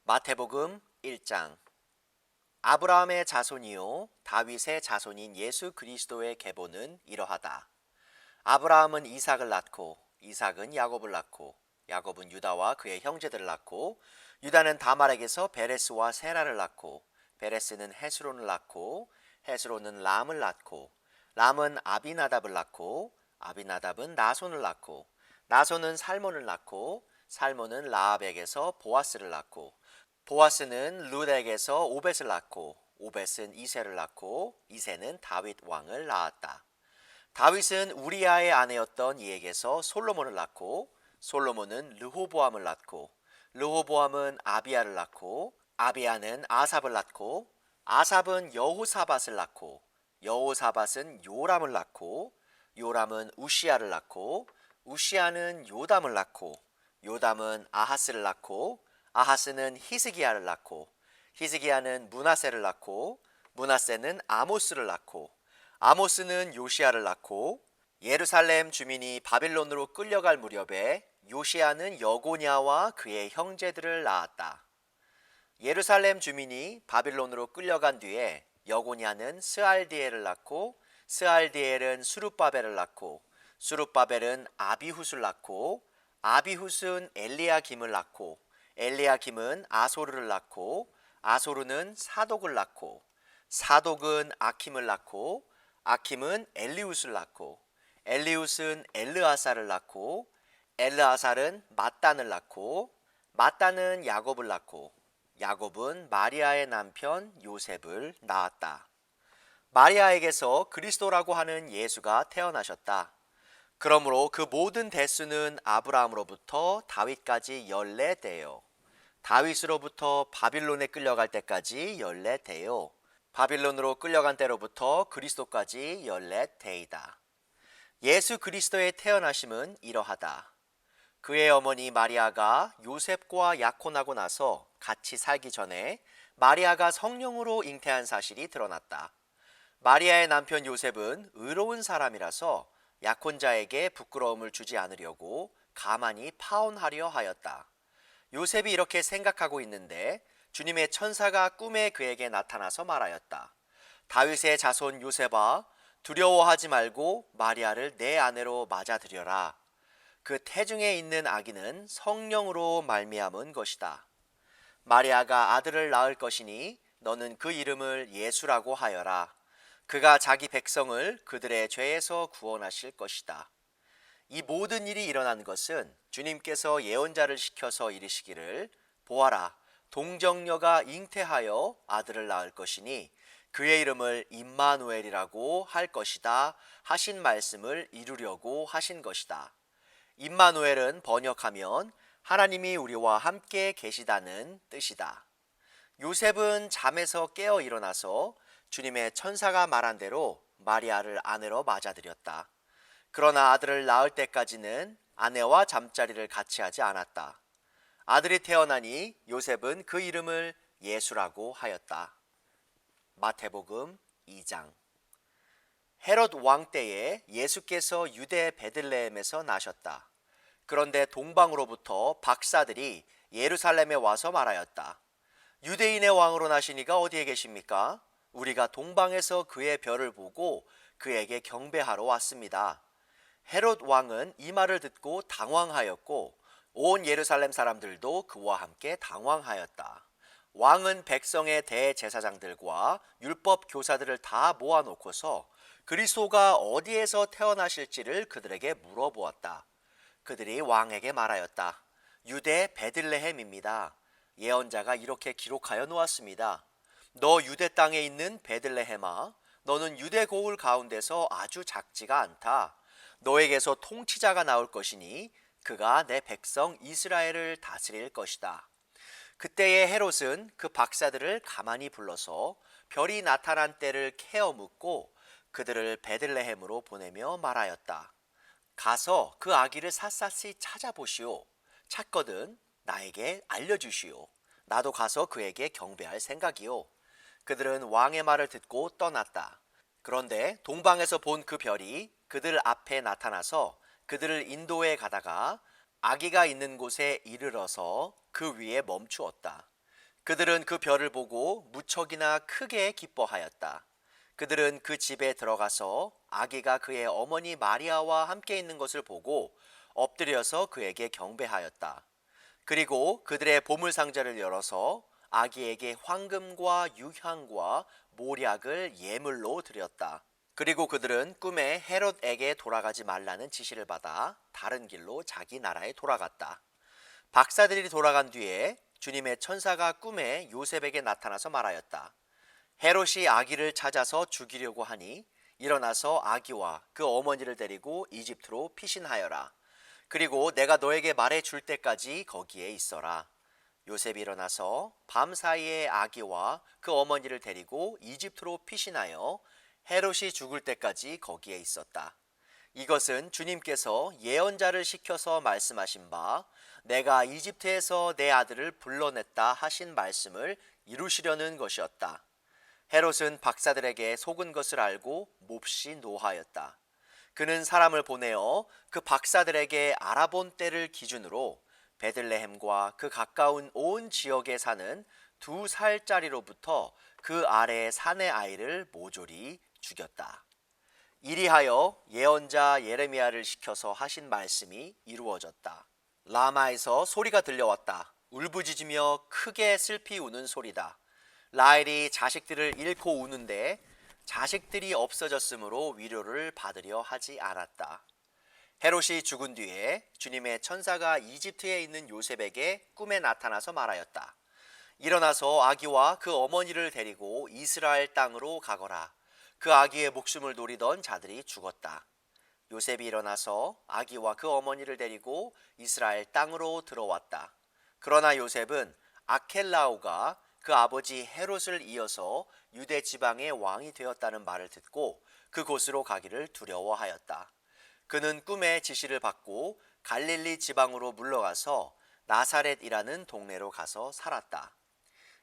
마태복음 1장. 아브라함의 자손이요 다윗의 자손인 예수 그리스도의 계보는 이러하다. 아브라함은 이삭을 낳고 이삭은 야곱을 낳고 야곱은 유다와 그의 형제들을 낳고 유다는 다말에게서 베레스와 세라를 낳고 베레스는 헤스론을 낳고 헤스론은 람을 낳고 람은 아비나답을 낳고 아비나답은 나손을 낳고 나손은 살몬을 낳고 살몬은 라합에게서 보아스를 낳고 보아스는 룻에게서 오벳을 낳고 오벳은 이새를 낳고 이새는 다윗 왕을 낳았다. 다윗은 우리아의 아내였던 이에게서 솔로몬을 낳고 솔로몬은 르호보암을 낳고 르호보암은 아비야를 낳고 아비야는 아삽을 낳고 아삽은 여호사밧을 낳고 여호사밧은 요람을 낳고 요람은 우시야를 낳고 우시야는 요담을 낳고 요담은 아하스를 낳고 아하스는 히스기야를 낳고 히스기야는 므낫세를 낳고 므낫세는 아모스를 낳고 아모스는 요시야를 낳고 예루살렘 주민이 바빌론으로 끌려갈 무렵에 요시야는 여고냐와 그의 형제들을 낳았다. 예루살렘 주민이 바빌론으로 끌려간 뒤에 여고냐는 스알디엘을 낳고 스알디엘은 수룹바벨을 낳고 수룹바벨은 아비훗을 낳고 아비훗은 엘리야김을 낳고 엘리야김은 아소르를 낳고 아소르는 사독을 낳고 사독은 아킴을 낳고 아킴은 엘리훗을 낳고 엘리훗은 엘르아사를 낳고 엘르아살은 mat단을 낳고 mat단은 야곱을 낳고 야곱은 마리아의 남편 요셉을 낳았다. 마리아에게서 그리스도라고 하는 예수가 태어나셨다. 그러므로 그 모든 대수는 아브라함으로부터 다윗까지 14대요. 다윗으로부터 바빌론에 끌려갈 때까지 14대요. 바빌론으로 끌려간 때로부터 그리스도까지 14대이다. 예수 그리스도의 태어나심은 이러하다. 그의 어머니 마리아가 요셉과 약혼하고 나서 같이 살기 전에 마리아가 성령으로 잉태한 사실이 드러났다. 마리아의 남편 요셉은 의로운 사람이라서 약혼자에게 부끄러움을 주지 않으려고 가만히 파혼하려 하였다. 요셉이 이렇게 생각하고 있는데 주님의 천사가 꿈에 그에게 나타나서 말하였다. 다윗의 자손 요셉아, 두려워하지 말고 마리아를 내 아내로 맞아들여라. 그 태중에 있는 아기는 성령으로 말미암은 것이다. 마리아가 아들을 낳을 것이니 너는 그 이름을 예수라고 하여라. 그가 자기 백성을 그들의 죄에서 구원하실 것이다. 이 모든 일이 일어난 것은 주님께서 예언자를 시켜서 이르시기를 보아라, 동정녀가 잉태하여 아들을 낳을 것이니 그의 이름을 임마누엘이라고 할 것이다 하신 말씀을 이루려고 하신 것이다. 임마누엘은 번역하면 하나님이 우리와 함께 계시다는 뜻이다. 요셉은 잠에서 깨어 일어나서 주님의 천사가 말한 대로 마리아를 아내로 맞아들였다. 그러나 아들을 낳을 때까지는 아내와 잠자리를 같이 하지 않았다. 아들이 태어나니 요셉은 그 이름을 예수라고 하였다. 마태복음 2장. 헤롯 왕 때에 예수께서 유대 베들레헴에서 나셨다. 그런데 동방으로부터 박사들이 예루살렘에 와서 말하였다. 유대인의 왕으로 나시니가 어디에 계십니까? 우리가 동방에서 그의 별을 보고 그에게 경배하러 왔습니다. 헤롯 왕은 이 말을 듣고 당황하였고 온 예루살렘 사람들도 그와 함께 당황하였다. 왕은 백성의 대제사장들과 율법 교사들을 다 모아놓고서 그리스도가 어디에서 태어나실지를 그들에게 물어보았다. 그들이 왕에게 말하였다. 유대 베들레헴입니다. 예언자가 이렇게 기록하여 놓았습니다. 너 유대 땅에 있는 베들레헴아, 너는 유대 고을 가운데서 아주 작지가 않다. 너에게서 통치자가 나올 것이니 그가 내 백성 이스라엘을 다스릴 것이다. 그때의 헤롯은 그 박사들을 가만히 불러서 별이 나타난 때를 캐어 묻고 그들을 베들레헴으로 보내며 말하였다. 가서 그 아기를 샅샅이 찾아보시오. 찾거든 나에게 알려주시오. 나도 가서 그에게 경배할 생각이오. 그들은 왕의 말을 듣고 떠났다. 그런데 동방에서 본 그 별이 그들 앞에 나타나서 그들을 인도해 가다가 아기가 있는 곳에 이르러서 그 위에 멈추었다. 그들은 그 별을 보고 무척이나 크게 기뻐하였다. 그들은 그 집에 들어가서 아기가 그의 어머니 마리아와 함께 있는 것을 보고 엎드려서 그에게 경배하였다. 그리고 그들의 보물 상자를 열어서 아기에게 황금과 유향과 모략을 예물로 드렸다. 그리고 그들은 꿈에 헤롯에게 돌아가지 말라는 지시를 받아 다른 길로 자기 나라에 돌아갔다. 박사들이 돌아간 뒤에 주님의 천사가 꿈에 요셉에게 나타나서 말하였다. 헤롯이 아기를 찾아서 죽이려고 하니 일어나서 아기와 그 어머니를 데리고 이집트로 피신하여라. 그리고 내가 너에게 말해 줄 때까지 거기에 있어라. 요셉이 일어나서 밤 사이에 아기와 그 어머니를 데리고 이집트로 피신하여 헤롯이 죽을 때까지 거기에 있었다. 이것은 주님께서 예언자를 시켜서 말씀하신 바 내가 이집트에서 내 아들을 불러냈다 하신 말씀을 이루시려는 것이었다. 헤롯은 박사들에게 속은 것을 알고 몹시 노하였다. 그는 사람을 보내어 그 박사들에게 알아본 때를 기준으로 베들레헴과 그 가까운 온 지역에 사는 2살짜리로부터 그 아래의 산의 아이를 모조리 죽였다. 이리하여 예언자 예레미야를 시켜서 하신 말씀이 이루어졌다. 라마에서 소리가 들려왔다. 울부짖으며 크게 슬피 우는 소리다. 라헬이 자식들을 잃고 우는데 자식들이 없어졌으므로 위로를 받으려 하지 않았다. 헤롯이 죽은 뒤에 주님의 천사가 이집트에 있는 요셉에게 꿈에 나타나서 말하였다. 일어나서 아기와 그 어머니를 데리고 이스라엘 땅으로 가거라. 그 아기의 목숨을 노리던 자들이 죽었다. 요셉이 일어나서 아기와 그 어머니를 데리고 이스라엘 땅으로 들어왔다. 그러나 요셉은 아켈라오가 그 아버지 헤롯을 이어서 유대 지방의 왕이 되었다는 말을 듣고 그곳으로 가기를 두려워하였다. 그는 꿈의 지시를 받고 갈릴리 지방으로 물러가서 나사렛이라는 동네로 가서 살았다.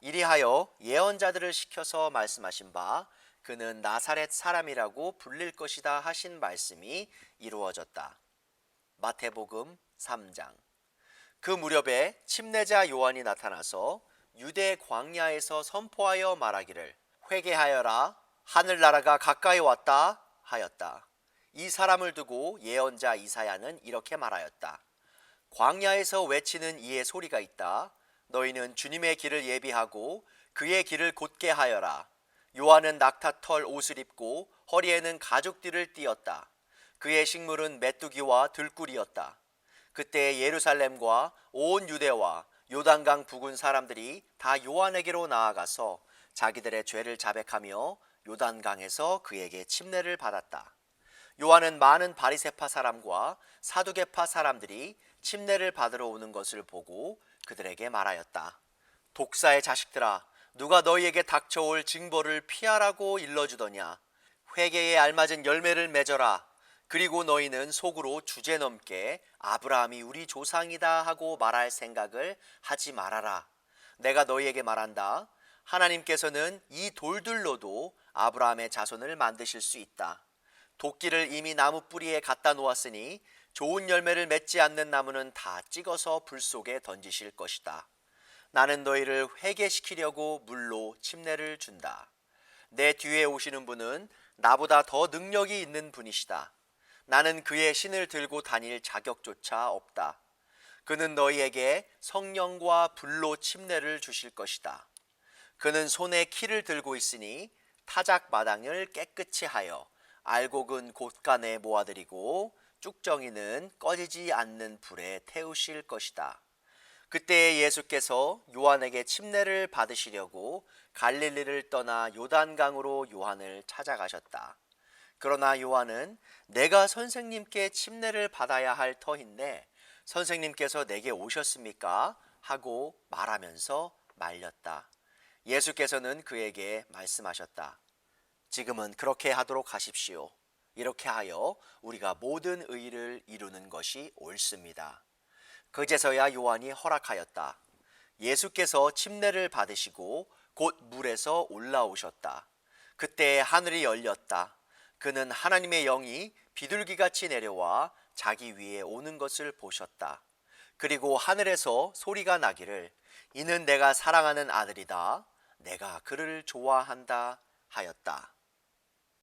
이리하여 예언자들을 시켜서 말씀하신 바 그는 나사렛 사람이라고 불릴 것이다 하신 말씀이 이루어졌다. 마태복음 3장. 그 무렵에 침례자 요한이 나타나서 유대 광야에서 선포하여 말하기를 회개하여라 하늘나라가 가까이 왔다 하였다. 이 사람을 두고 예언자 이사야는 이렇게 말하였다. 광야에서 외치는 이의 소리가 있다. 너희는 주님의 길을 예비하고 그의 길을 곧게 하여라. 요한은 낙타털 옷을 입고 허리에는 가죽띠를 띠었다. 그의 식물은 메뚜기와 들꿀이었다. 그때 예루살렘과 온 유대와 요단강 부근 사람들이 다 요한에게로 나아가서 자기들의 죄를 자백하며 요단강에서 그에게 침례를 받았다. 요한은 많은 바리새파 사람과 사두개파 사람들이 침례를 받으러 오는 것을 보고 그들에게 말하였다. 독사의 자식들아, 누가 너희에게 닥쳐올 징벌을 피하라고 일러주더냐? 회개에 알맞은 열매를 맺어라. 그리고 너희는 속으로 주제넘게 아브라함이 우리 조상이다 하고 말할 생각을 하지 말아라. 내가 너희에게 말한다. 하나님께서는 이 돌들로도 아브라함의 자손을 만드실 수 있다. 도끼를 이미 나무 뿌리에 갖다 놓았으니 좋은 열매를 맺지 않는 나무는 다 찍어서 불 속에 던지실 것이다. 나는 너희를 회개시키려고 물로 침례를 준다. 내 뒤에 오시는 분은 나보다 더 능력이 있는 분이시다. 나는 그의 신을 들고 다닐 자격조차 없다. 그는 너희에게 성령과 불로 침례를 주실 것이다. 그는 손에 키를 들고 있으니 타작 마당을 깨끗이 하여 알곡은 곳간에 모아들이고 쭉정이는 꺼지지 않는 불에 태우실 것이다. 그때 예수께서 요한에게 침례를 받으시려고 갈릴리를 떠나 요단강으로 요한을 찾아가셨다. 그러나 요한은 내가 선생님께 침례를 받아야 할 터인데 선생님께서 내게 오셨습니까? 하고 말하면서 말렸다. 예수께서는 그에게 말씀하셨다. 지금은 그렇게 하도록 하십시오. 이렇게 하여 우리가 모든 의를 이루는 것이 옳습니다. 그제서야 요한이 허락하였다. 예수께서 침례를 받으시고 곧 물에서 올라오셨다. 그때 하늘이 열렸다. 그는 하나님의 영이 비둘기같이 내려와 자기 위에 오는 것을 보셨다. 그리고 하늘에서 소리가 나기를 이는 내가 사랑하는 아들이다. 내가 그를 좋아한다 하였다.